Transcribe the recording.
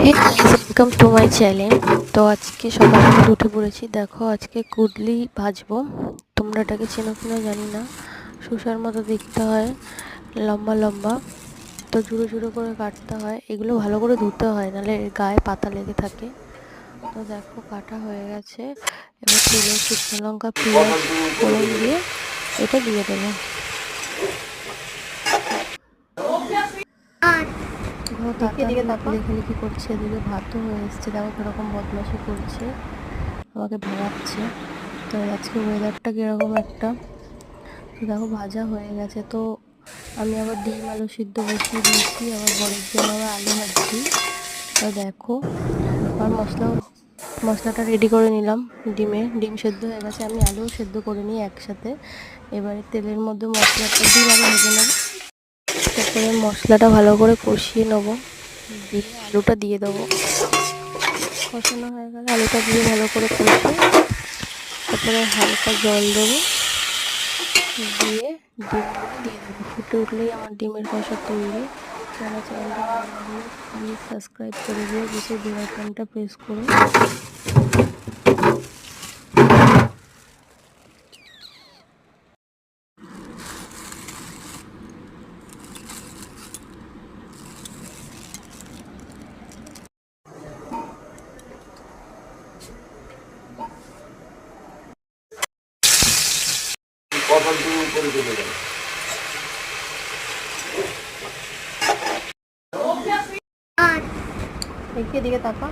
Hey guys, welcome to my channel. তো আজকে সকাল সকাল উঠে পড়েছি। দেখো আজকে কুদলি ভাজবো। তোমরা এটাকে চেনো কিনা জানি না। শসার মতো দেখতে হয়, লম্বা লম্বা। তো ঝুড়ো ঝুড়ো করে কাটতে হয়। এগুলো ভালো করে ধুতে হয়, নাহলে এর গায়ে পাতা লেগে থাকে। তো দেখো কাটা হয়ে গেছে। এবার তেলে শুকনো লঙ্কা, পেঁয়াজ ফোড়ন দিয়ে এটা দিয়ে দেবো। দেখো তাতা লেখালেখি করছে, এদিকে ভাতও হয়ে এসছে। দেখো কিরকম বদমাশি করছে, আমাকে ভেঙাচ্ছে। তো আজকে ওয়েদারটা কীরকম একটা। তো দেখো ভাজা হয়ে গেছে। তো আমি আবার ডিম আলু সিদ্ধ বসিয়ে দিয়েছি, আবার বরের জন্য আবার আলু ভাজছি। তো দেখো আর মশলাটা রেডি করে নিলাম। ডিম সেদ্ধ হয়ে গেছে, আমি আলুও সেদ্ধ করে নিই একসাথে। এবারে তেলের মধ্যে মশলাটা ডিম আলু ভেজে নেব, তারপরে মশলাটা ভালো করে কষিয়ে নেবো, দিয়ে আলুটা দিয়ে দেবো। কষানো হয়ে গেলে আলুটা দিয়ে ভালো করে কষে তারপরে হালকা জল দেবো, দিয়ে ডিমগুলো দিয়ে দেবো। ফুটে উঠলেই আমার ডিমের কষা তৈরি। তো আমার চ্যানেলটা ভালো লাগলে প্লিজ সাবস্ক্রাইব করে দিও, বেশি বেল আইকনটা প্রেস করো। দেখি এদিকে তাকা।